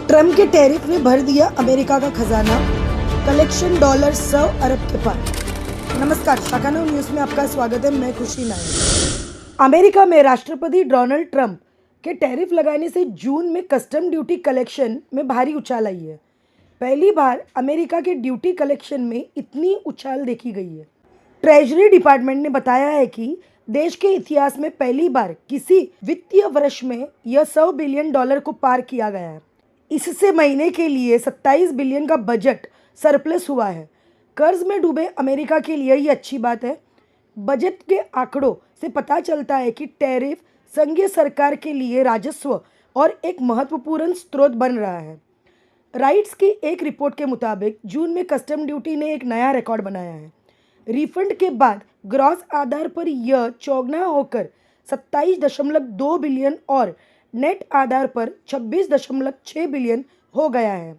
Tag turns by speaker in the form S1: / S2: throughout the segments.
S1: Trump के tariff ने भर दिया अमेरिका का खजाना, कलेक्शन डॉलर $100 अरब के पार। नमस्कार, शाखानो न्यूज़ में आपका स्वागत है। मैं खुशी नायक। अमेरिका में राष्ट्रपति डोनाल्ड ट्रंप के टैरिफ लगाने से जून में कस्टम ड्यूटी कलेक्शन में भारी उछाल आई है। पहली बार अमेरिका के ड्यूटी कलेक्शन में इतनी उछाल देखी गई है। ट्रेजरी डिपार्टमेंट ने बताया है कि देश के इतिहास में पहली बार किसी वित्तीय वर्ष में यह $100 बिलियन को पार किया गया है। इससे महीने के लिए 27 बिलियन का बजट सरप्लस हुआ है। कर्ज में डूबे अमेरिका के लिए ये अच्छी बात है। बजट के आंकड़ों से पता चलता है कि टैरिफ संघीय सरकार के लिए राजस्व और एक महत्वपूर्ण स्रोत बन रहा है। राइट्स की एक रिपोर्ट के मुताबिक जून में कस्टम ड्यूटी ने एक नया रिकॉर्ड बनाया है। रिफंड के बाद ग्रॉस आधार पर यह चौगुना होकर 27.2 बिलियन और नेट आधार पर 26.6 बिलियन हो गया है।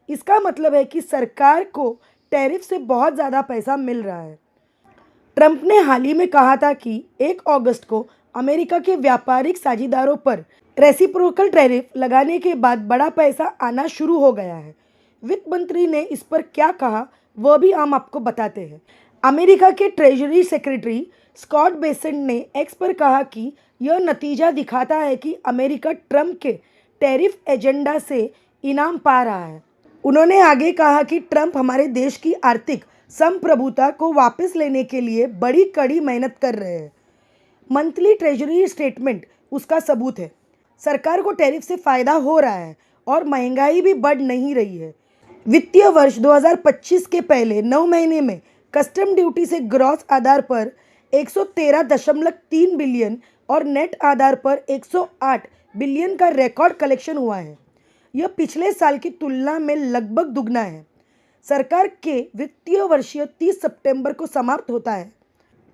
S1: इसका मतलब है कि सरकार को टैरिफ से बहुत ज़्यादा पैसा मिल रहा है। ट्रंप ने हाल ही में कहा था कि 1 अगस्त को अमेरिका के व्यापारिक साझेदारों पर रेसिप्रोकल टैरिफ लगाने के बाद बड़ा पैसा आना शुरू हो गया है। वित्त मंत्री ने इस पर क्या कहा वह भी हम आपको बताते हैं। अमेरिका के ट्रेजरी सेक्रेटरी स्कॉट बेसेंट ने एक्स पर कहा कि यह नतीजा दिखाता है कि अमेरिका ट्रंप के टैरिफ एजेंडा से इनाम पा रहा है। उन्होंने आगे कहा कि ट्रंप हमारे देश की आर्थिक संप्रभुता को वापस लेने के लिए बड़ी कड़ी मेहनत कर रहे हैं। मंथली ट्रेजरी स्टेटमेंट उसका सबूत है। सरकार को टैरिफ से फ़ायदा हो रहा है और महंगाई भी बढ़ नहीं रही है। वित्तीय वर्ष 2025 के पहले 9 महीने में कस्टम ड्यूटी से ग्रॉस आधार पर 113.3 बिलियन और नेट आधार पर 108 बिलियन का रिकॉर्ड कलेक्शन हुआ है। यह पिछले साल की तुलना में लगभग दुगना है। सरकार के वित्तीय वर्ष 30 सितंबर को समाप्त होता है।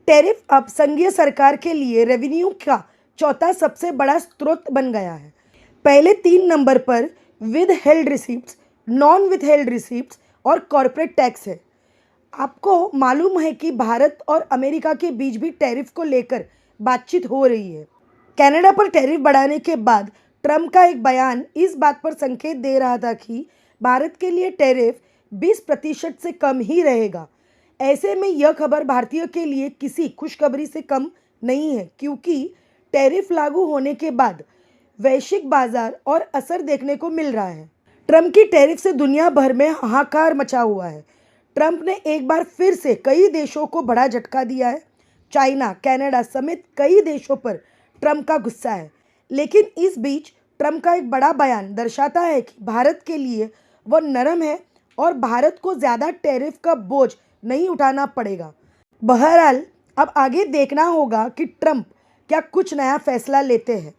S1: टैरिफ अब संघीय सरकार के लिए रेवेन्यू का चौथा सबसे बड़ा स्रोत बन गया है। पहले 3 नंबर पर with held receipts, non with held receipts और कॉर्पोरेट टैक्स है। आपको मालूम है कि भारत और अमेरिका के बीच भी टैरिफ को लेकर बातचीत हो रही है। कनाडा पर टैरिफ बढ़ाने के बाद ट्रंप का एक बयान इस बात पर संकेत दे रहा था कि भारत के लिए टैरिफ 20% से कम ही रहेगा। ऐसे में यह खबर भारतीयों के लिए किसी खुशखबरी से कम नहीं है, क्योंकि टैरिफ लागू होने के बाद वैश्विक बाजार और असर देखने को मिल रहा है। ट्रंप की टैरिफ से दुनिया भर में हाहाकार मचा हुआ है। ट्रंप ने एक बार फिर से कई देशों को बड़ा झटका दिया है। चाइना, कनाडा समेत कई देशों पर ट्रंप का गुस्सा है। लेकिन इस बीच ट्रंप का एक बड़ा बयान दर्शाता है कि भारत के लिए वह नरम है और भारत को ज़्यादा टैरिफ का बोझ नहीं उठाना पड़ेगा। बहरहाल अब आगे देखना होगा कि ट्रंप क्या कुछ नया फैसला लेते हैं।